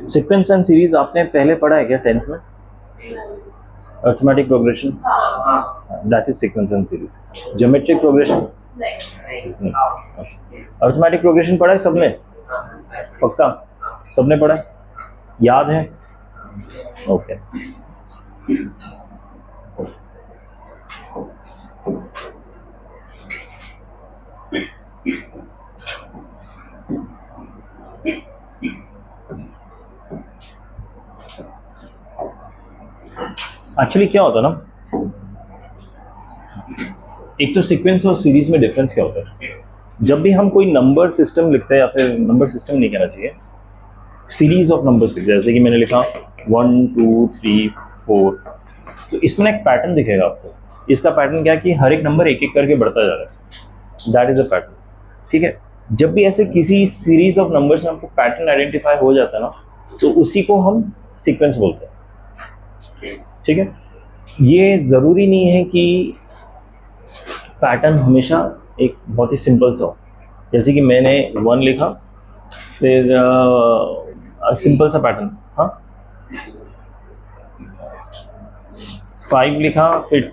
Sequence and series आपने पहले पढ़ा है क्या 10th में? Arithmetic progression, that is sequence and series. Geometric progression नहीं. अर्थमेटिक प्रोग्रेशन पढ़ा है सबने? पक्का सबने पढ़ा है? याद है? ओके. एक्चुअली क्या होता है ना, एक तो सीक्वेंस और सीरीज में डिफरेंस क्या होता है. जब भी हम कोई नंबर सिस्टम लिखते हैं, या फिर नंबर सिस्टम नहीं कहना चाहिए, सीरीज ऑफ नंबर्स लिखते हैं, जैसे कि मैंने लिखा 1 2 3 4, तो इसमें एक पैटर्न दिखेगा आपको. इसका पैटर्न क्या है कि हर एक नंबर एक एक करके बढ़ता जा रहा है. That is a pattern. ठीक है. जब भी ऐसे किसी सीरीज ऑफ नंबर्स में हमको पैटर्न आइडेंटिफाई हो जाता है ना, तो उसी को हम सीक्वेंस बोलते हैं. ठीक है. ये ज़रूरी नहीं है कि पैटर्न हमेशा एक बहुत ही सिंपल सा हो. जैसे कि मैंने 1 लिखा, फिर सिंपल सा पैटर्न, हाँ 5 लिखा, फिर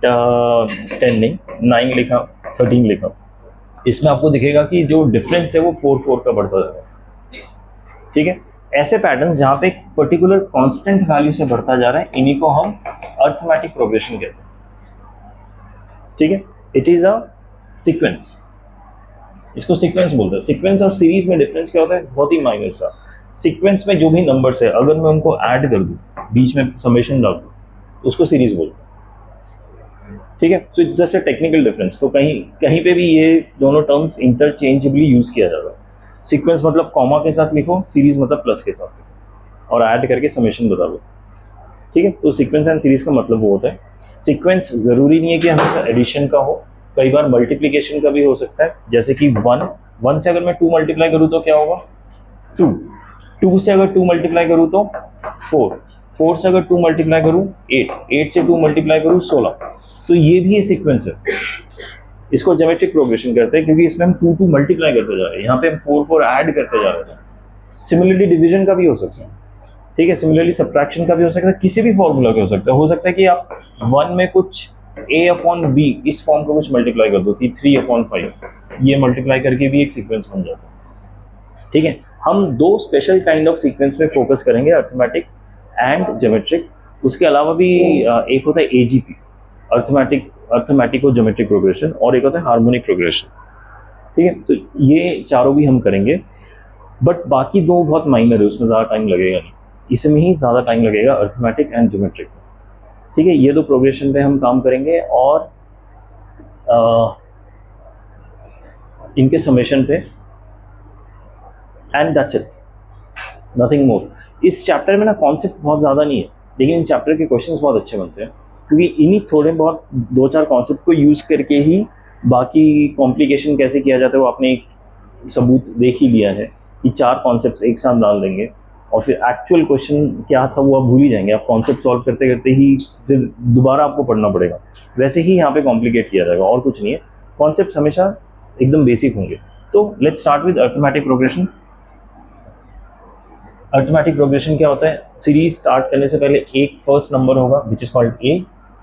10 नहीं 9 लिखा, 13 लिखा. इसमें आपको दिखेगा कि जो डिफरेंस है वो 4 4 का बढ़ता जा रहा है. ठीक है. ऐसे पैटर्न्स जहाँ पे एक पर्टिकुलर कांस्टेंट वैल्यू से बढ़ता जा रहा है, इन्हीं को हम अर्थमेटिक प्रोग्रेशन कहते हैं. ठीक है. इट इज अ सीक्वेंस, इसको सीक्वेंस बोलते हैं. सीक्वेंस और सीरीज में डिफरेंस क्या होता है? बहुत ही माइनर सा. सीक्वेंस में जो भी नंबर्स है, अगर मैं उनको ऐड कर दूं, बीच में समेशन डाल दूं, तो उसको सीरीज बोलते हैं. ठीक है. So it's just a technical difference. तो कहीं कहीं पे भी ये दोनों टर्म्स इंटरचेंजेबली यूज किया जाता है. सीक्वेंस मतलब कॉमा के साथ लिखो, सीरीज मतलब प्लस के साथ लिखो, और ऐड करके समेशन बता दो. ठीक है. तो सीक्वेंस एंड सीरीज का मतलब वो होता है. सीक्वेंस जरूरी नहीं है कि हमेशा एडिशन का हो, कई बार मल्टीप्लिकेशन का भी हो सकता है. जैसे कि 1 से अगर मैं 2 मल्टीप्लाई करूँ तो क्या होगा? 2 से अगर 2 मल्टीप्लाई करूँ तो 4 से अगर 2 मल्टीप्लाई करूँ 8 से 2 मल्टीप्लाई करूँ 16. तो ये भी एक सीक्वेंस है. इसको ज्योमेट्रिक प्रोग्रेशन करते हैं, क्योंकि इसमें हम 2 मल्टीप्लाई करते जा रहे हैं, यहाँ पे हम 4 ऐड करते जा रहे हैं. सिमिलरली डिवीजन का भी हो सकता है. ठीक है. सिमिलरली सब्ट्रैक्शन का भी हो सकता है, किसी भी फॉर्मूला का हो सकता है कि आप 1 में कुछ a/b इस फॉर्म को कुछ मल्टीप्लाई कर दो कि 3/5, ये मल्टीप्लाई करके भी एक सीक्वेंस बन जाता है. ठीक है. हम 2 स्पेशल काइंड ऑफ सीक्वेंस में फोकस करेंगे, अर्थमेटिक एंड ज्योमेट्रिक. उसके अलावा भी एक होता है AGP, अर्थमेटिक और ज्योमेट्रिक प्रोग्रेशन, और एक होता है हार्मोनिक प्रोग्रेशन. ठीक है. तो ये चारों भी हम करेंगे, बट बाकी 2 बहुत माइनर है, उसमें ज़्यादा टाइम लगेगा नहीं. इसमें ही ज़्यादा टाइम लगेगा, अर्थमेटिक एंड ज्योमेट्रिक. ठीक है. ये 2 प्रोग्रेशन पे हम काम करेंगे, और इनके समेशन पे, and that's it, nothing more. इस चैप्टर में ना कॉन्सेप्ट बहुत ज़्यादा नहीं है, लेकिन इन चैप्टर के क्वेश्चंस बहुत अच्छे बनते हैं, क्योंकि इन्हीं थोड़े बहुत 2-4 कॉन्सेप्ट को यूज़ करके ही बाकी कॉम्प्लिकेशन कैसे किया जाता है वो आपने एक सबूत देख ही लिया है कि 4 कॉन्सेप्ट्स एक साथ डाल देंगे, और फिर एक्चुअल क्वेश्चन क्या था वो आप भूल ही जाएंगे. आप कॉन्सेप्ट सॉल्व करते करते ही फिर दोबारा आपको पढ़ना पड़ेगा. वैसे ही यहाँ पे कॉम्प्लिकेट किया जाएगा, और कुछ नहीं है. कॉन्सेप्ट हमेशा एकदम बेसिक होंगे. तो let's start with arithmetic progression. Arithmetic progression क्या होता है? सीरीज स्टार्ट करने से पहले एक फर्स्ट नंबर होगा विच इज कॉल्ड A,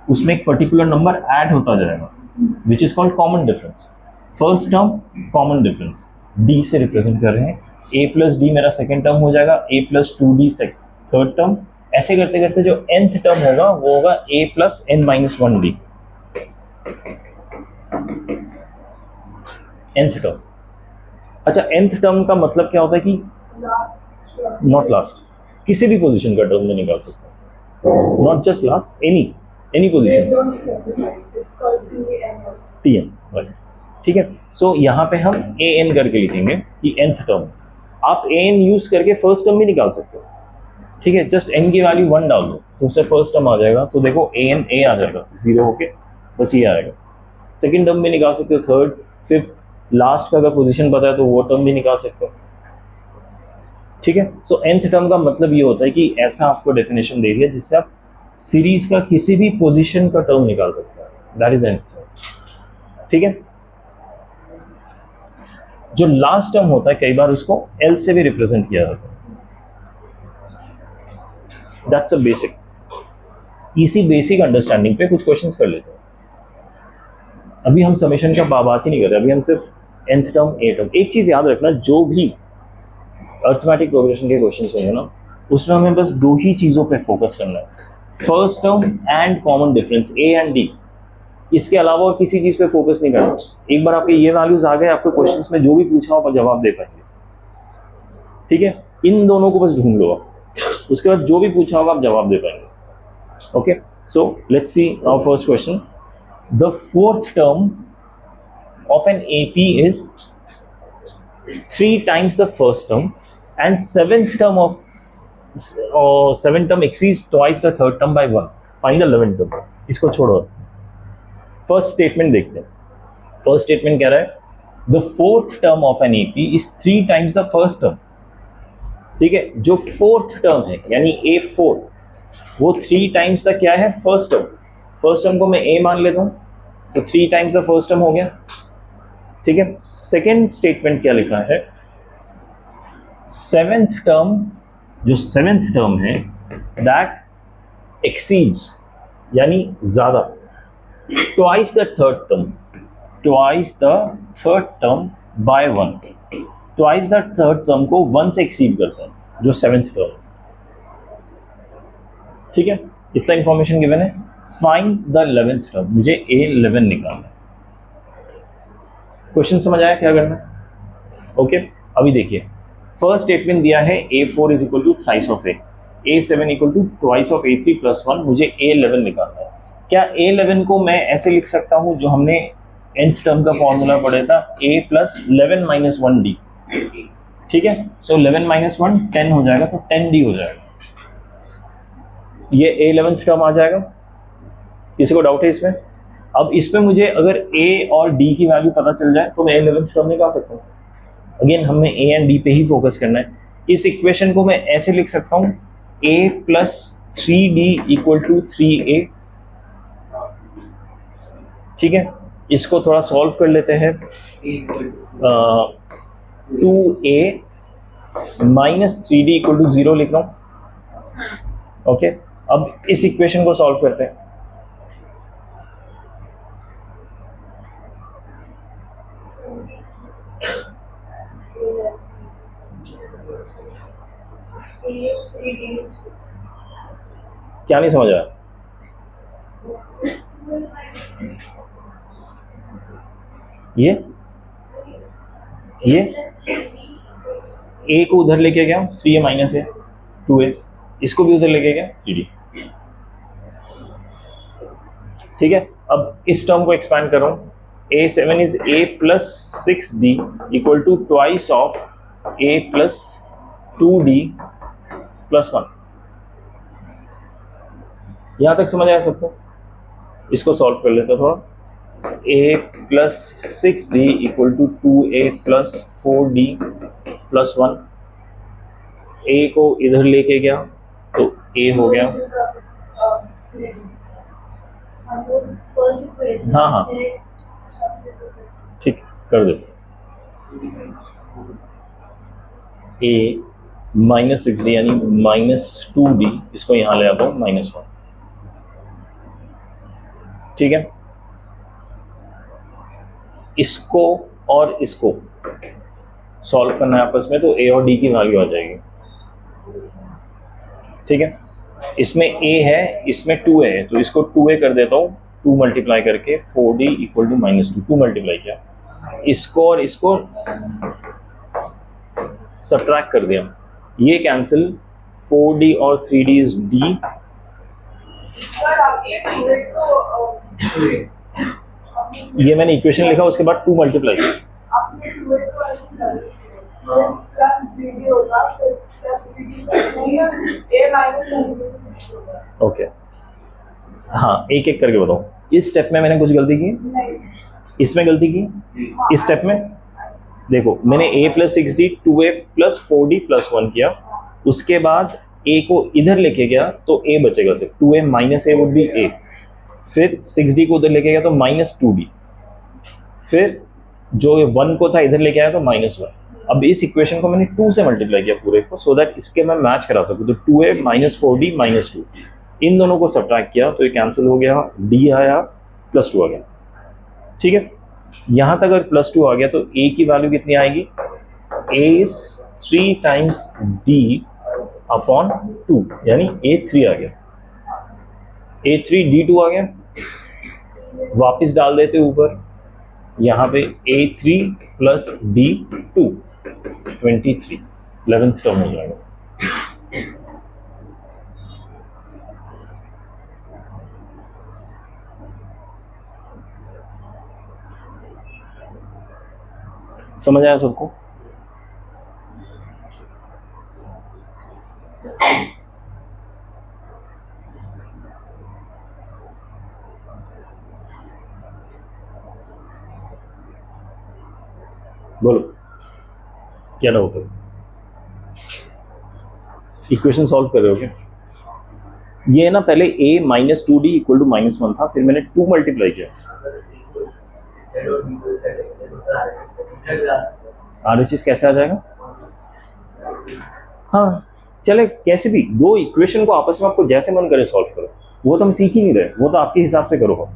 उसमें एक पर्टिकुलर नंबर ऐड होता जाएगा which is called common difference. First term common difference D से रिप्रेजेंट कर रहे हैं. A+D मेरा सेकेंड टर्म हो जाएगा, A+2D थर्ड टर्म. ऐसे करते करते जो nth टर्म होगा वो होगा A+n-1D. nth term. अच्छा, nth टर्म का मतलब क्या होता है कि नॉट लास्ट, किसी भी पोजीशन का टर्म में निकाल सकते हैं. Not just last, any position. Tn. ठीक है. सो यहाँ पे हम an करके लिखेंगे कि nth टर्म. आप an यूज करके फर्स्ट टर्म भी निकाल सकते हो. ठीक है. जस्ट n की वैल्यू 1 डाल दो तो उससे फर्स्ट टर्म आ जाएगा. तो देखो an a आ जाएगा 0 होके, बस ये आएगा. सेकेंड टर्म भी निकाल सकते हो, थर्ड, फिफ्थ, लास्ट का अगर पोजीशन पता है तो वो टर्म भी निकाल सकते हो. ठीक है. सो nth टर्म का मतलब ये होता है कि ऐसा आपको डेफिनेशन दे दिया जिससे आप सीरीज का किसी भी पोजीशन का टर्म निकाल सकते हैं. That is nth. ठीक है. जो लास्ट टर्म होता है कई बार उसको एल से भी रिप्रेजेंट किया जाता है। That's a basic. इसी बेसिक अंडरस्टैंडिंग पे कुछ क्वेश्चंस कर लेते हैं। अभी हम समेशन का बात ही नहीं कर रहे, अभी हम सिर्फ nth टर्म ए टर्म। एक चीज याद रखना, जो भी अर्थमेटिक प्रोग्रेशन के क्वेश्चंस होंगे ना, उसमें हमें बस दो ही चीजों पे फोकस करना है, first term and common difference A and D. इसके अलावा और किसी चीज पे फोकस नहीं करना। एक बार आपके ये वैल्यूज आ गए, आपके क्वेश्चंस में जो भी पूछा हो आप जवाब दे पाएंगे। ठीक है, इन दोनों को बस ढूंढ लो आप, उसके बाद जो भी पूछा होगा आप जवाब दे पाएंगे। Okay, so let's see our first question. The fourth term of an AP is 3 times the first term and seventh term exceeds twice the third term by 1. Find the 11th term. इसको छोड़ो, first statement देखते हैं। First statement कह रहा है the fourth term of an AP is 3 times the first term। ठीक है, जो फोर्थ टर्म है यानी A4 वो 3 टाइम्स का क्या है, फर्स्ट टर्म। फर्स्ट टर्म को मैं A मान लेता हूँ तो 3 टाइम्स द फर्स्ट टर्म हो गया। ठीक है, सेकेंड स्टेटमेंट क्या लिखा है, सेवेंथ टर्म, जो सेवेंथ टर्म है दैट एक्सीड्स यानी ज्यादा twice the third term, twice the third term by 1। Twice the third term को 1 से एक्सीड करते हैं, जो सेवेंथ टर्म। ठीक है, इतना इंफॉर्मेशन गिवन है। फाइंड द 11th टर्म, मुझे A11 निकालना है। क्वेश्चन समझ आया क्या करना है? ओके, अभी देखिए, फर्स्ट स्टेटमेंट दिया है A4 is equal to thrice of A, A7 equal to twice of A3 plus 1, मुझे A11 निकालना है। क्या A11 को मैं ऐसे लिख सकता हूं जो हमने nth टर्म का फॉर्मूला पढ़ा था, A प्लस 11 माइनस 1D। ठीक है, सो 11 माइनस 1 10 हो जाएगा, तो 10D हो जाएगा। ये A11th टर्म आ जाएगा। किसी को डाउट है इसमें? अब इसमें मुझे अगर A और D की वैल्यू पता चल जाए तो मैं A11th टर्म निकाल सकता हूँ। अगेन हमें A एंड D पे ही फोकस करना है। इस इक्वेशन को मैं ऐसे लिख सकता हूँ, A plus 3D equal to 3A। ठीक है, इसको थोड़ा सॉल्व कर लेते हैं। 2A minus 3D equal to 0 लिख रहा हूँ। ओके, अब इस इक्वेशन को सॉल्व करते हैं। क्या नहीं समझ आया? ये A को उधर लेके गया 3A माइनस है 2A, इसको भी उधर लेके गया 3D। ठीक है, अब इस टर्म को एक्सपैंड कर रहा हूं, A7 is A plus 6D equal to twice of A plus 2D plus 1। यहां तक समझ आया सबको? इसको सॉल्व कर लेते हैं थोड़ा। A plus 6D equal to 2A plus 4D plus 1। A को इधर लेके गया तो A हो गया। हाँ हाँ ठीक, कर देते। A माइनस 6D यानी माइनस 2D, इसको यहाँ ले आता हूँ माइनस 1। ठीक है, इसको और इसको सॉल्व करना है आपस में, तो A और D की वैल्यू आ जाएगी। ठीक है, इसमें A है, इसमें 2A है, तो इसको 2A कर देता हूँ। 2 मल्टीप्लाई करके 4D equal to minus 2, 2 multiply किया, इसको और इसको सब्ट्रैक्ट कर दिया, ये कैंसिल, 4D और 3D इज D। ये मैंने इक्वेशन लिखा, उसके बाद 2 मल्टीप्लाई किया। ओके, हाँ एक एक करके बताओ। इस स्टेप में मैंने कुछ गलती की, इसमें गलती की, इस स्टेप में देखो मैंने A plus 6D 2A plus 4D plus 1 किया, उसके बाद A को इधर लेके गया तो A बचेगा सिर्फ, 2A minus A would B A, फिर 6D को उधर लेके गया तो माइनस 2D, फिर जो 1 को था इधर लेके आया तो -1। अब इस इक्वेशन को मैंने 2 से मल्टीप्लाई किया पूरे को, सो दैट इसके मैं मैच करा सकूँ। तो 2a -4d -2, इन दोनों को सब्ट्रैक्ट किया तो ये कैंसिल हो गया, d आया, +2 आ गया। ठीक है, यहाँ तक अगर +2 आ गया तो a की वैल्यू कितनी आएगी? a is 3 times d upon 2, यानी a3 आ गया, a3 d2 आ गया। वापस डाल देते ऊपर, यहाँ पे a3 plus d2 23, 11th term हो जाएगा। समझ आया सबको? बोलो क्या डाउट है? इक्वेशन सॉल्व कर रहे हो क्या? ये ना पहले a -2d इक्वल टू -1 था, फिर मैंने 2 मल्टीप्लाई किया। RHS कैसे आ जाएगा? हाँ चले, कैसे भी दो इक्वेशन को आपस में आपको जैसे मन करे सॉल्व करो, वो तो हम सीख ही नहीं रहे, वो तो आपके हिसाब से करो।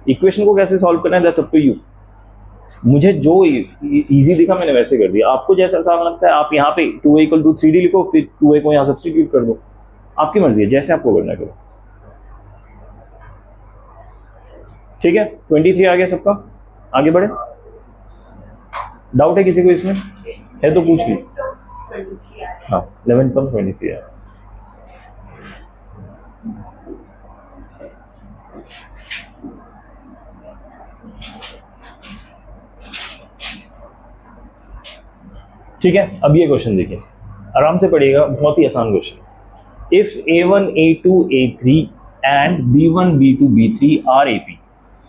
इक्वेशन को कैसे सॉल्व करना है दैट्स अप टू यू। मुझे जो इजी दिखा मैंने वैसे कर दिया, आपको जैसा आसान लगता है आप यहाँ पे 2a = 3d लिखो, फिर 2a को यहाँ सब्स्टिट्यूट कर दो, आपकी मर्जी है, जैसे आपको करना करो। ठीक है, 23 आ गया सबका, आगे बढ़े। डाउट है किसी को इसमें? है तो पूछ ली। हाँ 11 कम 23 है। ठीक है, अब ये क्वेश्चन देखिए, आराम से पढ़िएगा, बहुत ही आसान question. If a1 a2 a3 and b1 b2 b3 are AP,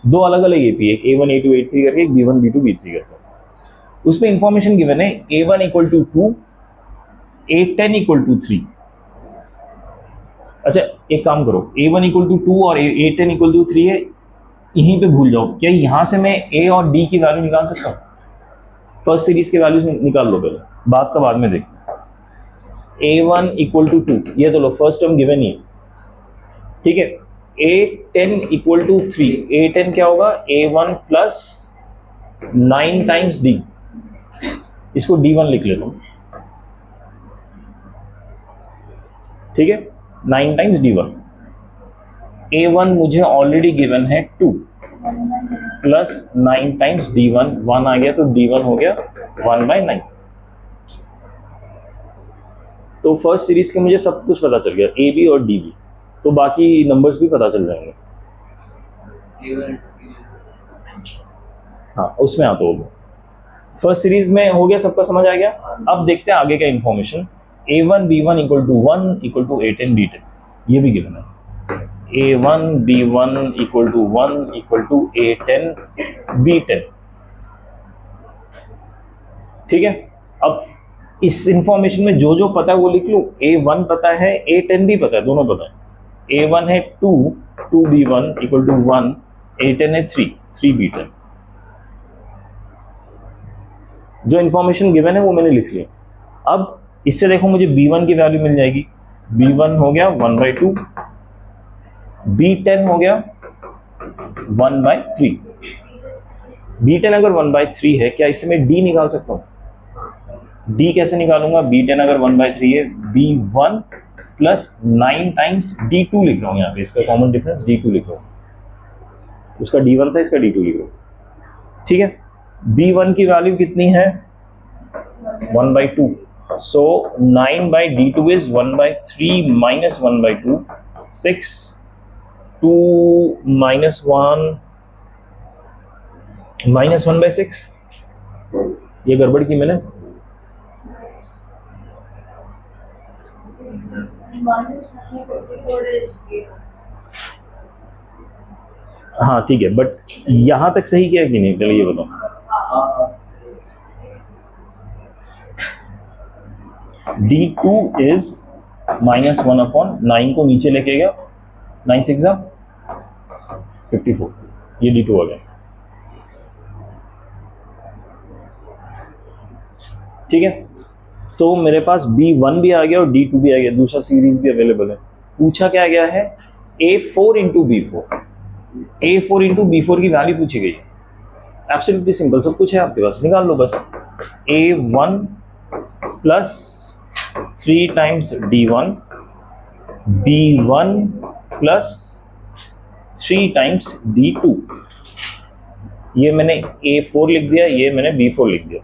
दो अलग अलग AP है, a1 a2 a3 करके, एक b1 b2 b3 करके। उसमें इंफॉर्मेशन गिवन है a1 = 2, a10 = 3। अच्छा एक काम करो, a1 = 2 और a10 = 3 है, यहीं पे भूल जाओ। क्या यहाँ से मैं a और d की वैल्यू निकाल सकता हूँ? फर्स्ट सीरीज की वैल्यू निकाल लो पहले, बात का बाद में देखते हैं। a1 = 2, ये तो लो फर्स्ट टर्म गिवन ही है। ठीक है, a10 = 3, a10 क्या होगा? a1 प्लस 9 टाइम्स d, इसको d1 लिख लेता हूँ। ठीक है, 9 टाइम्स d1। a1 मुझे ऑलरेडी गिवन है 2 प्लस 9 टाइम्स d1, 1 आ गया तो d1 हो गया 1/9। तो फर्स्ट सीरीज के मुझे सब कुछ पता चल गया, ए बी और डी बी, तो बाकी नंबर्स भी पता चल जाएंगे। हाँ उसमें आता होगा। फर्स्ट सीरीज में हो गया, सबका समझ आ गया। अब देखते हैं आगे का information. a1 b1 = 1 = a10 d10, ये भी गिवन है। a1 b1 = 1 = a10 b10। ठीक है, अब इस इंफॉर्मेशन में जो जो पता है वो लिख लूँ। a1 पता है, a10 भी पता है, दोनों पता है। a1 है 2 b1 = 1, a10 है 3 b10। जो इंफॉर्मेशन गिवन है वो मैंने लिख लिया। अब इससे देखो मुझे b1 की वैल्यू मिल जाएगी। b1 हो गया 1/2, b10 हो गया 1/3। b10 अगर 1/3 है, क्या इससे मैं d निकाल सकता हूँ? d कैसे निकालूंगा? b10 अगर 1/3 है, b1 प्लस 9 टाइम्स d2 लिख रहा हूँ यहाँ पे, इसका कॉमन डिफरेंस d2 लिख रहा हूँ। उसका d1 था, इसका d2 लिख रहा हूँ। ठीक है, b1 की वैल्यू कितनी है? 1/2, सो 9/d2 इज 1/3 माइनस 1/2, 6, 2 माइनस 1/6। ये गड़बड़ की मैंने। हाँ ठीक है, बट यहां तक सही किया कि नहीं, चलो ये बताओ। d2 इज -1/9 को नीचे लेके गया, 9 6 54, ये d2 आ गया। ठीक है, तो मेरे पास B1 भी आ गया और D2 भी आ गया, दूसरा सीरीज भी अवेलेबल है। पूछा क्या गया है, A4 into B4, A4 into B4 की वैल्यू पूछी गई है। एब्सोल्युटली सिंपल, सब कुछ है आपके पास, निकाल लो बस। A1 plus 3 times D1, B1 plus 3 times D2। ये मैंने A4 लिख दिया, ये मैंने B4 लिख दिया।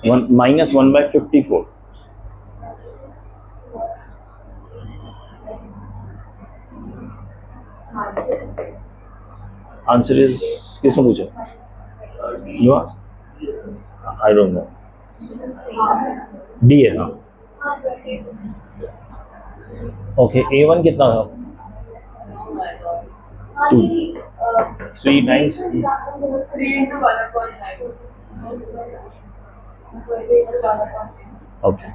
-1/54। आंसर इज, किसने पूछा? You I don't know, D है। हाँ ओके, A1 कितना था? 2, 3 टाइम्स, ओके।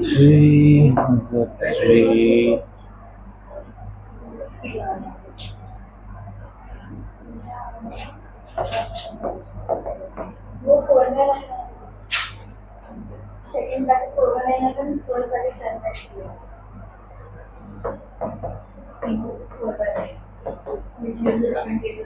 Three, 3, वो 4 में लाएगा, सेकंड ब्रैकेट 4 में लाएगा, तो 4 ब्रैकेट 7 में लाएगा, 4 ब्रैकेट which is 22।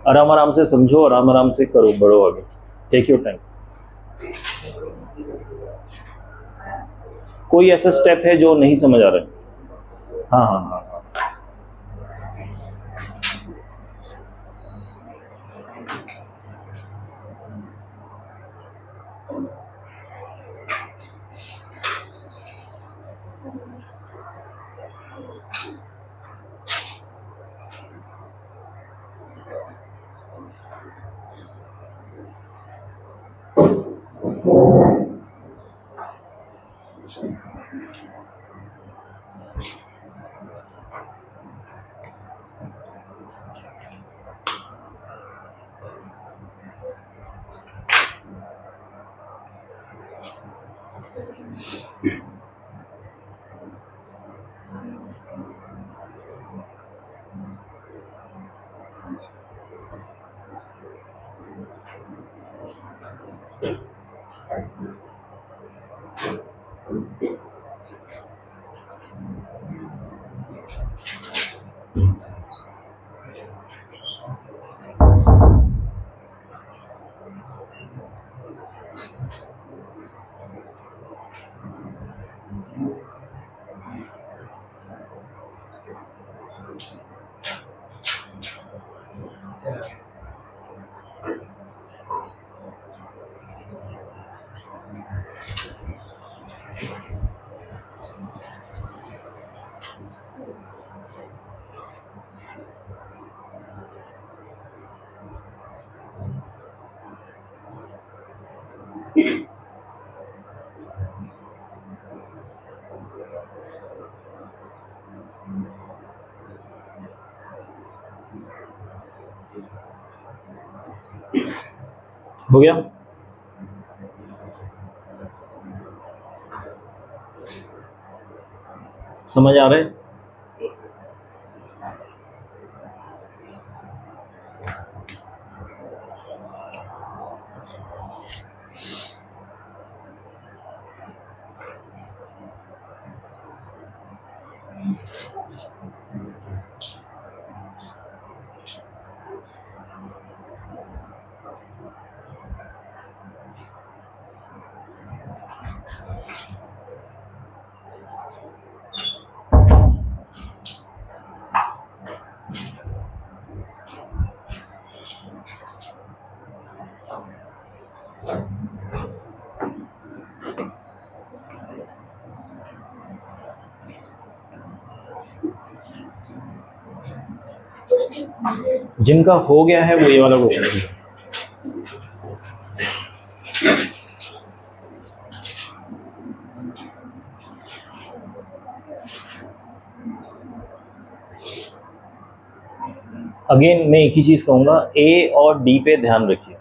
आराम आराम से समझो, आराम आराम से करो, बढ़ो आगे, टेक योर टाइम। कोई ऐसा स्टेप है जो नहीं समझ आ रहा है? हाँ हाँ हाँ हाँ, हो गया? समझ आ रहा है? जिनका हो गया है वो ये वाला क्वेश्चन है। अगेन मैं एक ही चीज कहूंगा, ए और डी पे ध्यान रखिए।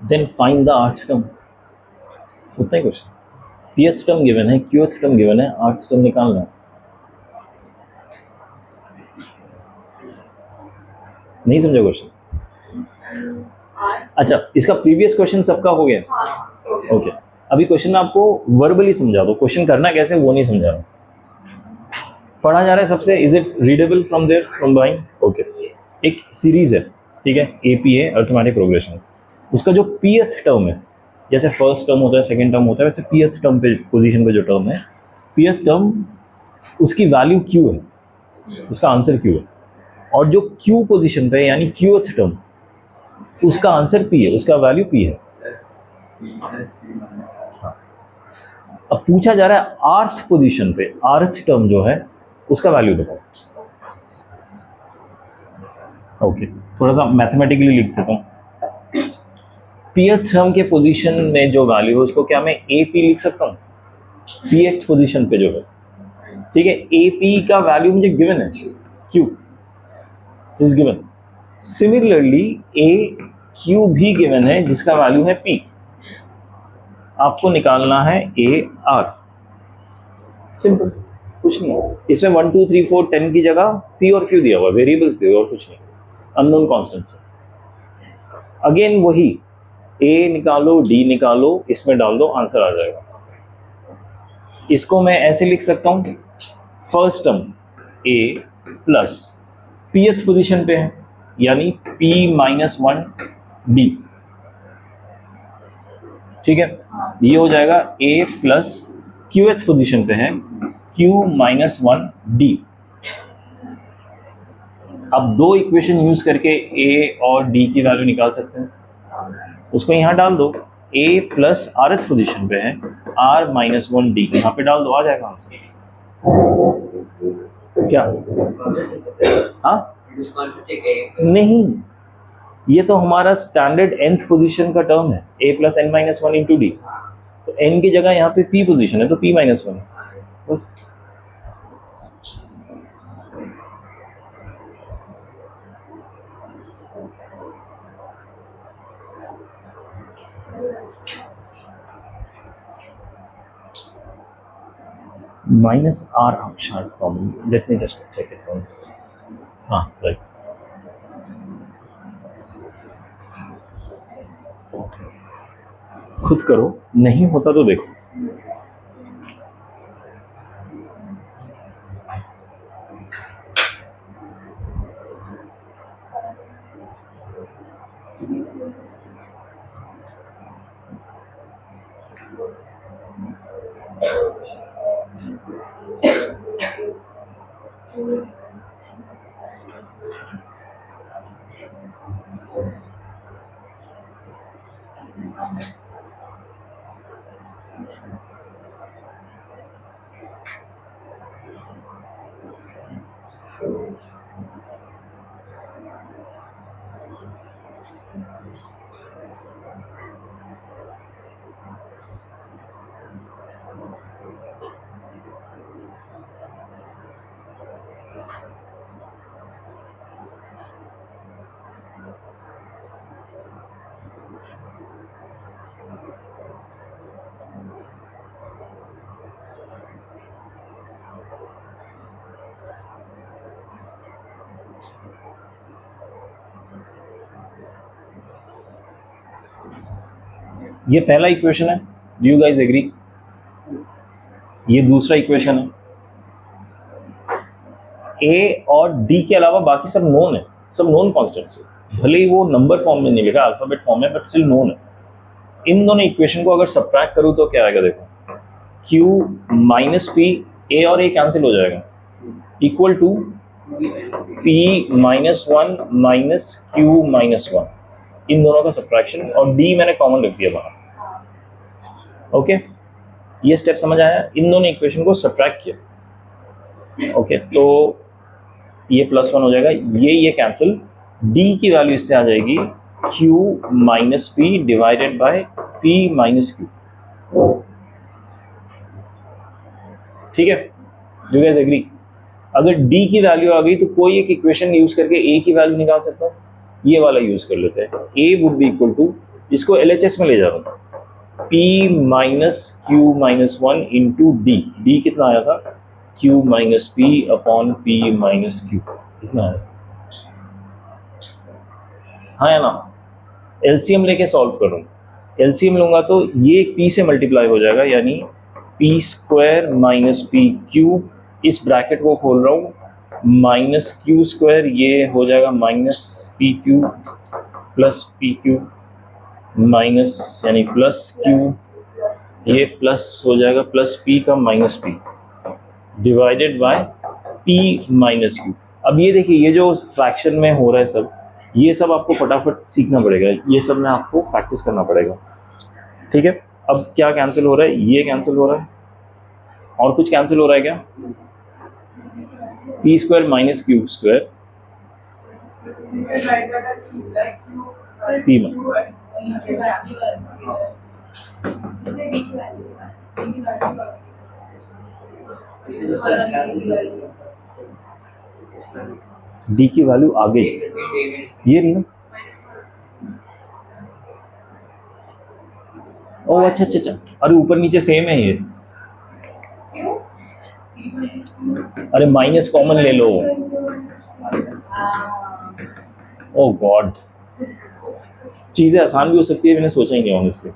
Then find the rth term, उतना ही क्वेश्चन। पीएथ टर्म गिवन है, क्यूएथ टर्म गिवन है, आर्थ टर्म निकालना है। नहीं समझा क्वेश्चन? अच्छा, इसका प्रीवियस क्वेश्चन सबका हो गया? ओके, अभी क्वेश्चन में आपको वर्बली समझा दो, क्वेश्चन करना कैसे वो नहीं समझा रहा। पढ़ा जा रहा है सबसे, is it readable from there, from buying? Okay, एक सीरीज है, ठीक है, एपीए अर्थमेटिक प्रोग्रेशन, उसका जो पीएथ टर्म है, जैसे फर्स्ट टर्म होता है, सेकंड टर्म होता है, वैसे पीएथ टर्म पे पोजीशन पे जो टर्म है, पीएथ टर्म उसकी वैल्यू क्यू है, उसका आंसर क्यू है, और जो क्यू पोजीशन पे यानी क्यूएथ टर्म उसका आंसर पी है, उसका वैल्यू पी है। अब पूछा जा रहा है आर्थ पोजीशन पे, आर्थ टर्म जो है उसका वैल्यू बताओ। ओके, थोड़ा सा मैथमेटिकली लिख देता हूँ। पीएथ टर्म के पोजीशन में जो वैल्यू है उसको क्या मैं ए पी लिख सकता हूँ? पीएथ पोजीशन पे जो है, ठीक है, ए पी का वैल्यू मुझे गिवन है, Q is given. Similarly A Q भी गिवन है जिसका वैल्यू है पी। आपको निकालना है ए आर, सिंपल, कुछ नहीं। इसमें 1 2 3 4 10 की जगह पी और क्यू दिया हुआ, वेरिएबल्स दिए हुए और कुछ नहीं, अननोन कॉन्स्टेंट्स। अगेन वही, ए निकालो, डी निकालो, इसमें डाल दो, आंसर आ जाएगा। इसको मैं ऐसे लिख सकता हूँ, first term a plus पीएथ position पे है यानी p -1 डी, ठीक है, ये हो जाएगा a प्लस क्यूएथ पोजीशन पे है q -1 डी। अब दो इक्वेशन यूज करके a और d की वैल्यू निकाल सकते हैं, उसको यहाँ डाल दो, a प्लस rth पोजीशन पे है r -1 डी, यहाँ पे डाल दो, आ जाएगा आंसर। क्या? हाँ नहीं, ये तो हमारा स्टैंडर्ड nth पोजीशन का टर्म है, a plus n -1 into D, तो n की जगह यहाँ पे p पोजीशन है तो p -1 बस। -r upshot problem, let me just check it once. हाँ, राइट, खुद करो, नहीं होता तो देखो। ये पहला इक्वेशन है, डू यू गाइस एग्री? ये दूसरा इक्वेशन है। ए और डी के अलावा बाकी सब नोन है, सब नोन कॉन्स्टेंट्स है, भले ही वो नंबर फॉर्म में नहीं लिखा, अल्फाबेट फॉर्म में, बट स्टिल नोन है। इन दोनों इक्वेशन को अगर सब्ट्रैक्ट करूँ तो क्या आएगा, देखो q माइनस पी, ए और ए कैंसिल हो जाएगा, equal to p minus one minus Q minus one, इन दोनों का सब्ट्रैक्शन, और d मैंने कॉमन रख दिया बाहर। ओके, ये स्टेप समझ आया, इन दोनों इक्वेशन को सब्ट्रैक्ट किया। ओके, तो ये प्लस वन हो जाएगा, ये कैंसिल, d की वैल्यू इससे आ जाएगी q minus P divided by p minus Q. ठीक है, यू गाइस एग्री? अगर d की वैल्यू आ गई तो कोई एक इक्वेशन यूज करके a की वैल्यू निकाल सकता हूँ, ये वाला यूज कर लेते हैं। a would be equal to, इसको LHS में ले जा रहा हूँ, p minus Q minus one into D, D कितना आया था, q minus P upon p minus Q, कितना आया था, हाँ या ना? LCM लेके सॉल्व करूँ, LCM लूंगा तो ये p से मल्टीप्लाई हो जाएगा, यानी P square minus P cube, इस ब्रैकेट को खोल रहा हूँ, माइनस क्यू स्क्वायर, ये हो जाएगा minus P cube plus P cube minus यानी प्लस क्यू, ये प्लस हो जाएगा प्लस पी का minus P divided by P minus Q. अब ये देखिए, ये जो फ्रैक्शन में हो रहा है सब, ये सब आपको फटाफट सीखना पड़ेगा, ये सब में आपको प्रैक्टिस करना पड़ेगा। ठीक है, अब क्या कैंसिल हो रहा है, ये कैंसिल हो रहा है, और कुछ कैंसिल हो रहा है क्या, P square minus Q square P में, डी की वैल्यू आ गई, ये रही ना, ओ अच्छा अच्छा अच्छा, अरे ऊपर नीचे सेम है ये, अरे माइनस कॉमन ले लो, ओ गॉड, चीजें आसान भी हो सकती है, मैंने सोचा ही नहीं ऑनेस्टली।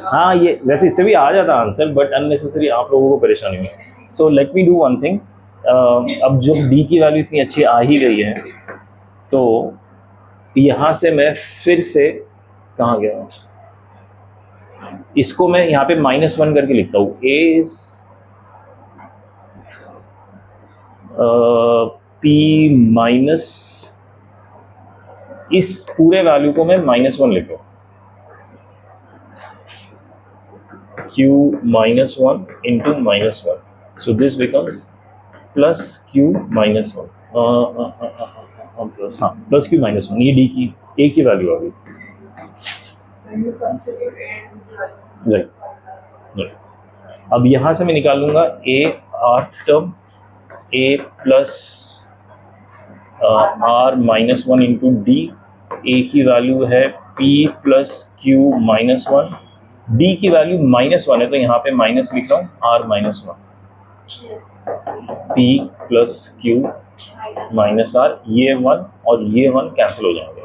हाँ, ये वैसे इससे भी आ जाता आंसर, बट अननेसेसरी आप लोगों को परेशानी हुई। So let me do one thing, अब जब डी की वैल्यू इतनी अच्छी आ ही गई है, तो यहाँ से मैं फिर से कहाँ गया, इसको मैं यहाँ पे माइनस वन करके लिखता हूँ, ए इज पी माइनस, इस पूरे वैल्यू को मैं माइनस वन लिखूँ, Q minus one into minus one, so this becomes plus q minus one, plus, हाँ प्लस क्यू माइनस वन, ये डी की ए की वैल्यू आ गई, राइट राइट। अब यहाँ से मैं निकालूंगा a rth term, a plus r minus one into d, a की वैल्यू है p plus q minus one, d की वैल्यू माइनस वन है, तो यहाँ पे माइनस लिख रहा हूँ, r minus one, p plus q minus r, ये वन और ये वन कैंसिल हो जाएंगे।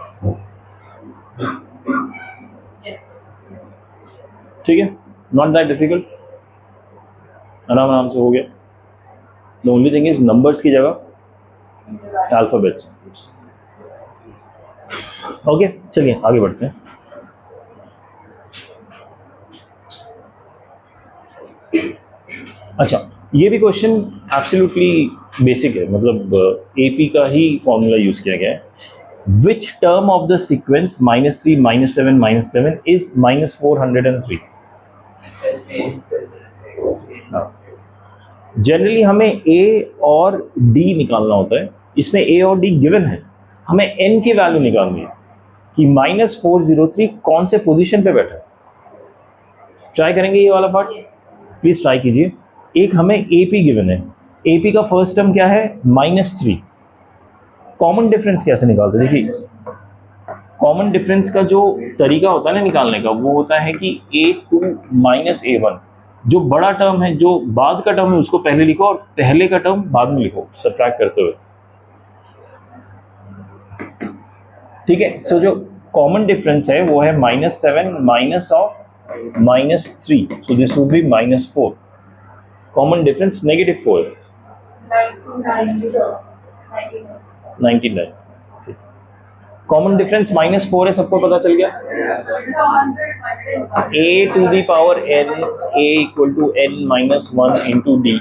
ठीक है, नॉट दैट डिफिकल्ट, आराम आराम से हो गया। The only thing is numbers की जगह अल्फाबेट्स। ओके, चलिए आगे बढ़ते हैं। अच्छा, ये भी क्वेश्चन एब्सोल्युटली बेसिक है, मतलब एपी का ही फॉर्मूला यूज किया गया है। Which term of the sequence -3, -7, -11 is -403? Generally हमें ए और डी निकालना होता है, इसमें ए और डी गिवन है, हमें एन की वैल्यू निकालनी है कि -403 कौन से पोजीशन पे बैठा है। ट्राई करेंगे ये वाला पार्ट, प्लीज ट्राई कीजिए। एक हमें एपी गिवन है, एपी का फर्स्ट टर्म क्या है, -3। कॉमन डिफरेंस कैसे निकालते हैं, देखिए कॉमन डिफरेंस का जो तरीका होता है ना निकालने का, वो होता है कि A2 - A1, जो बड़ा टर्म है, जो बाद का टर्म है उसको पहले लिखो और पहले का टर्म बाद में लिखो सब्ट्रैक्ट करते हुए। ठीक है, सो जो कॉमन डिफरेंस है वो है -7 minus of -3, so this would be -4। Common difference -4 है, 99। कॉमन डिफरेंस -4 है, सबको पता चल गया। a to the power n, a equal to n minus 1 into D,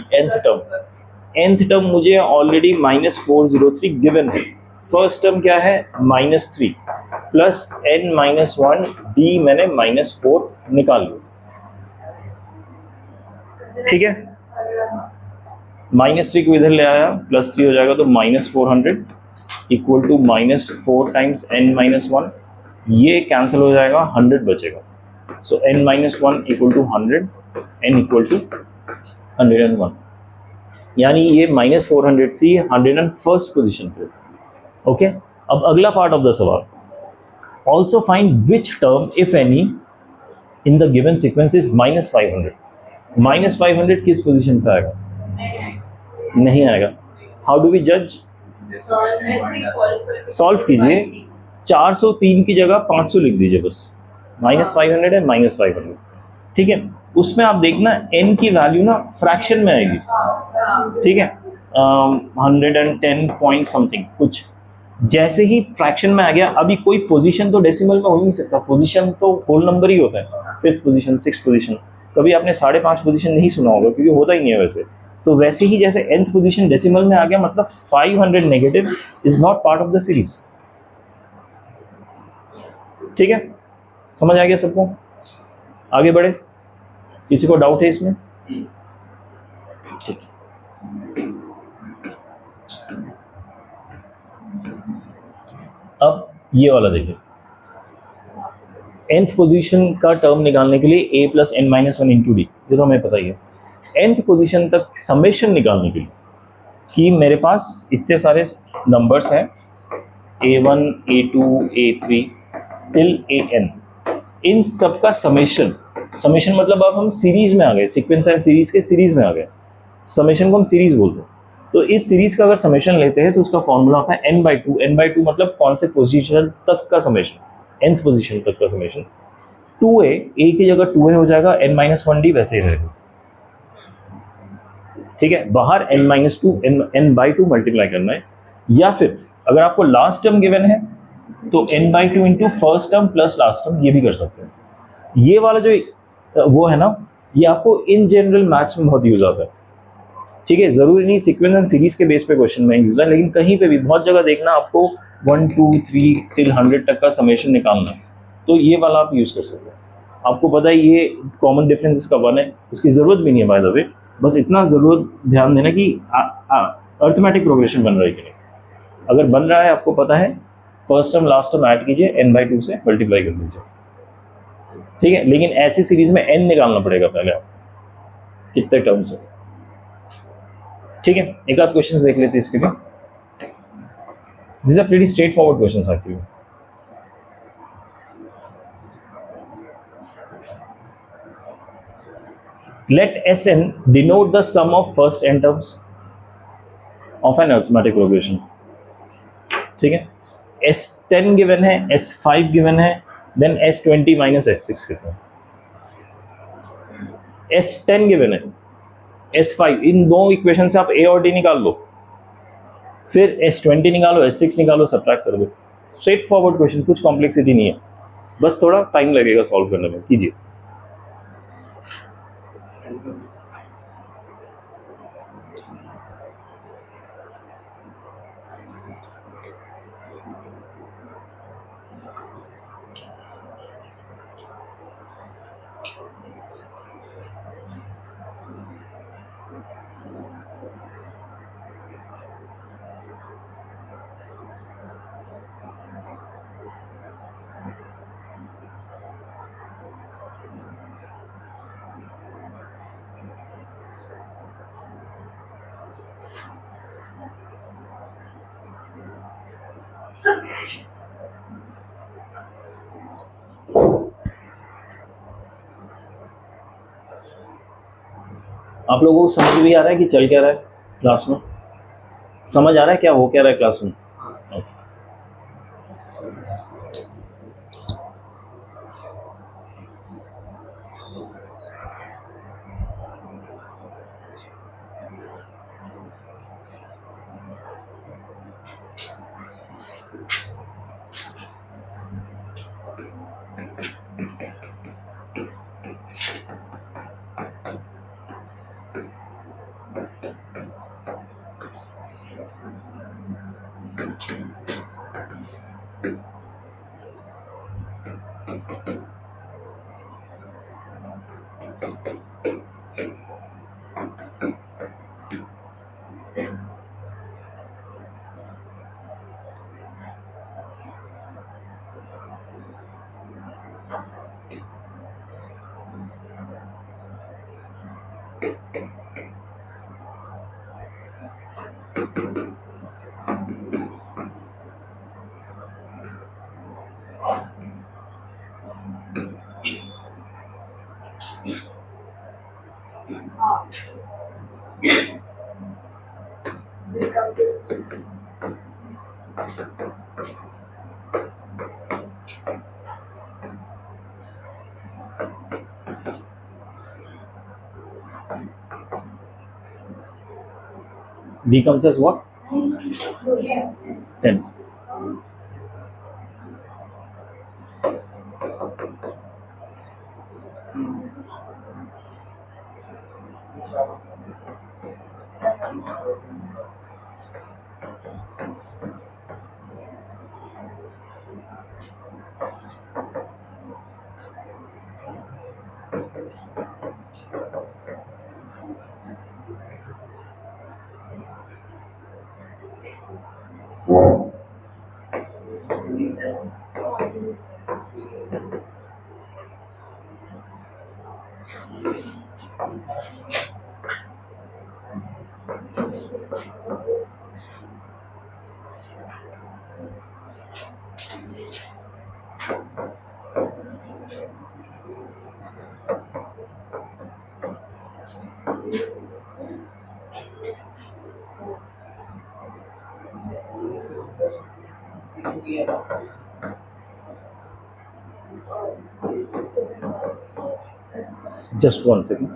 nth term मुझे ऑलरेडी -403 गिवन है। फर्स्ट टर्म क्या है, -3 प्लस n माइनस 1 डी, मैंने -4 निकाल लिया। ठीक है, -3 को इधर ले आया, +3 हो जाएगा, तो -400 equal to -4 times n minus 1, ये कैंसिल हो जाएगा, 100 बचेगा। So n minus 1 equal to 100, n equal to 101, यानी ये -400 थी 101st पोजिशन पे। ओके, अब अगला पार्ट ऑफ द सवाल, also find which term if any in the given sequence is -500। -500 किस पोजिशन पे आएगा, नहीं आएगा। हाउ डू वी जज, सॉल्व कीजिए, 403 की जगह 500 लिख दीजिए बस, -500 है, -500। ठीक है, उसमें आप देखना n की वैल्यू ना फ्रैक्शन में आएगी। ठीक है, 110 पॉइंट समथिंग कुछ, जैसे ही फ्रैक्शन में आ गया, अभी कोई पोजीशन तो डेसिमल में हो ही नहीं सकता, पोजीशन तो होल नंबर ही होता है, 5th पोजीशन, 6th पोजीशन। कभी आपने 5.5 पोजीशन नहीं सुना होगा, क्योंकि होता ही नहीं है वैसे। तो वैसे ही जैसे nth पोजीशन डेसिमल में आ गया, मतलब 500 negative is not part of the series. ठीक है, समझ आ गया सबको, आगे बढ़े, किसी को डाउट है इसमें? ठीक, अब ये वाला देखिए, nth पोजीशन का टर्म निकालने के लिए a plus n minus 1 into D, ये तो हमें पता ही है। nth पोजीशन तक समेशन निकालने के लिए कि मेरे पास इतने सारे नंबर्स हैं, a1 a2 a3 till an, इन सब का समेशन मतलब अब हम सीरीज में आ गए, सीक्वेंस एंड सीरीज के सीरीज में आ गए, समेशन को हम सीरीज बोलते हैं। तो इस सीरीज का अगर समेशन लेते हैं तो उसका फॉर्मूला होता है n/2 मतलब कौन से पोजीशन तक का समेशन, nth पोजीशन तक का समेशन। 2a, a की जगह 2a हो जाएगा, n-1d वैसे ही रहेगा। ठीक है, बाहर n/2 मल्टीप्लाई करना है, या फिर अगर आपको लास्ट टर्म गिवन है तो n/2 into first term plus last term, ये भी कर सकते हैं। ये वाला जो वो है ना, ये आपको इन जनरल मैथ्स में बहुत यूज आता है। ठीक है, जरूरी नहीं सीक्वेंस एंड सीरीज के बेस पे क्वेश्चन में यूज है, लेकिन कहीं पे भी बहुत जगह देखना आपको 1 2 3 टिल 100 तक का समेशन निकालना, तो ये वाला आप यूज कर सकते हैं। आपको पता है ये कॉमन डिफरेंस इसका 1 है, उसकी जरूरत भी नहीं है बाय द वे, बस इतना जरूर ध्यान देना कि अर्थमेटिक प्रोग्रेशन बन रहा है कि नहीं। अगर बन रहा है, आपको पता है, first term last term add कीजिए, n/2 से मल्टीप्लाई कर दीजिए। ठीक है, लेकिन ऐसी सीरीज में n निकालना पड़ेगा पहले आप, कितने टर्म्स है। ठीक है, एक आध क्वेश्चन देख लेते हैं इसके लिए। This are pretty straightforward questions actually. Let Sn denote the sum of first n terms of an arithmetic progression. ठीक है, S10 गिवन है, S5 गिवन है, then S20 minus S6 given है। S10 गिवन है, S5, इन दो equation से आप A और D निकाल लो, फिर S20 निकालो, S6 निकालो, सब्ट्रैक्ट कर दो। स्ट्रेट फॉरवर्ड क्वेश्चन, कुछ कॉम्प्लेक्सिटी नहीं है, बस थोड़ा टाइम लगेगा सॉल्व करने में, कीजिए। आप लोगों को समझ भी आ रहा है कि चल क्या रहा है क्लास में? समझ आ रहा है क्या हो क्या रहा है क्लास में? हाँ becomes this D comes as what? yes 10. Just 1 second.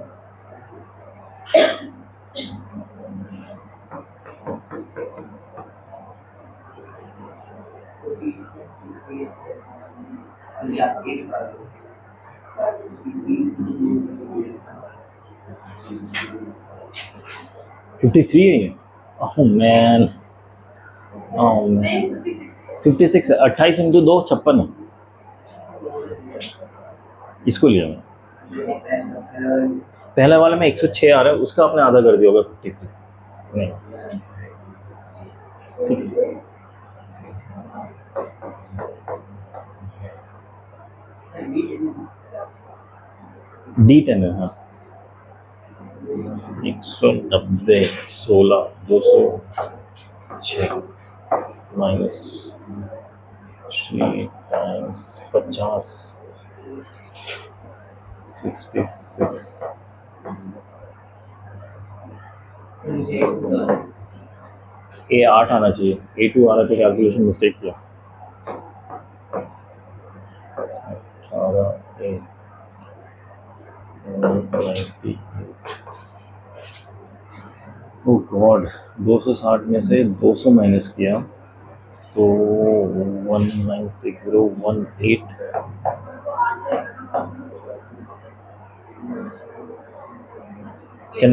$53. Oh man. Oh man. 56 है, 28 इंटू 2 56 है. इसको लिया मैं. पहला वाला में 106 आ रहा है, उसका आपने आधा कर दिया होगा 53. नहीं. D10 है. हाँ 190 16 206 माइनस 3 टाइम्स 50 66 A8 आना चाहिए, A2 आ रहा तो कैलकुलेशन मिस्टेक किया. 18 190. ओह गॉड, 260 में से 200 माइनस किया तो 196018. कैन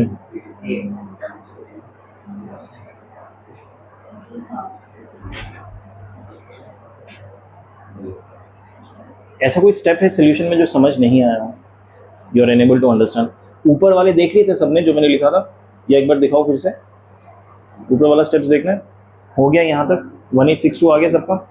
ऐसा कोई स्टेप है सोल्यूशन में जो समझ नहीं आया? You are unable to understand. ऊपर वाले देख लिए थे सबने जो मैंने लिखा था, या एक बार दिखाओ फिर से. ऊपर वाला स्टेप्स देखना है. हो गया यहाँ तक? 1862 आ गया सबका?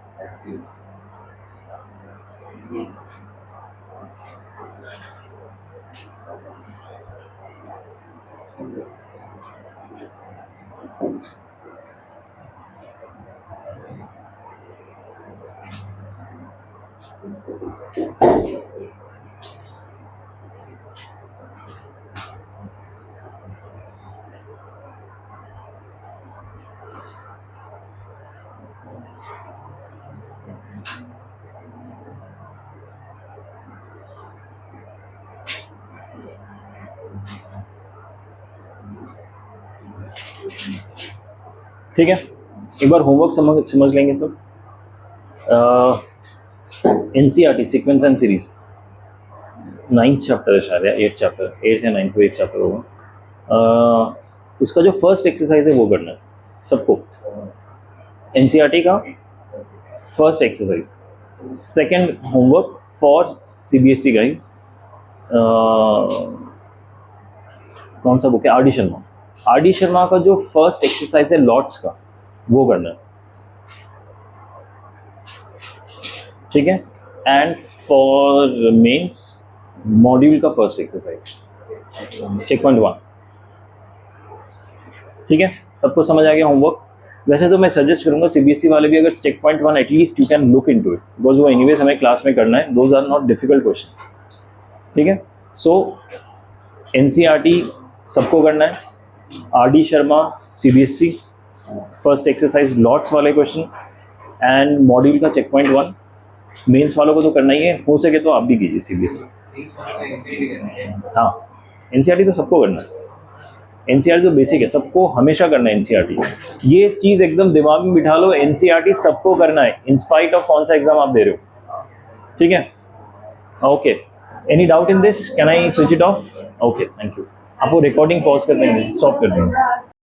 ठीक है, एक बार होमवर्क समझ लेंगे सब. NCERT sequence and series 9th chapter है शायद, या 8th चैप्टर, 8th या 9th को एक चैप्टर होगा. उसका जो फर्स्ट एक्सरसाइज है वो करना है सबको. NCERT का first exercise. Second homework for CBSE guys, कौन सा बुक है? RD शर्मा. RD शर्मा का जो फर्स्ट एक्सरसाइज है लॉट्स का, वो करना है. ठीक है. एंड फॉर मेंस मॉड्यूल का फर्स्ट एक्सरसाइज चेक पॉइंट 1. ठीक है, सबको समझ आ गया होमवर्क? वैसे तो मैं सजेस्ट करूंगा सीबीएसई वाले भी अगर check point 1 at least you can look into it, because वो एनीवेज हमें क्लास में करना है, those are not difficult questions, ठीक है। सो एनसीईआरटी सबको करना है, RD Sharma CBSE first exercise lots वाले क्वेश्चन एंड मॉड्यूल का चेक पॉइंट 1, मेंस वालों को तो करना ही है, हो सके तो आप भी कीजिए सीबीएसई। हाँ एनसीईआरटी तो सबको करना है, एनसीईआरटी तो बेसिक है, सबको हमेशा करना है एनसीईआरटी, ये चीज़ एकदम दिमाग में बिठा लो, एनसीईआरटी सबको करना है इंस्पाइट ऑफ कौन सा एग्जाम आप दे रहे हो, ठीक है। Okay, any doubt in this, can I switch it of? Okay thank you. आपको रिकॉर्डिंग पॉज कर देंगे, स्टॉप कर देंगे।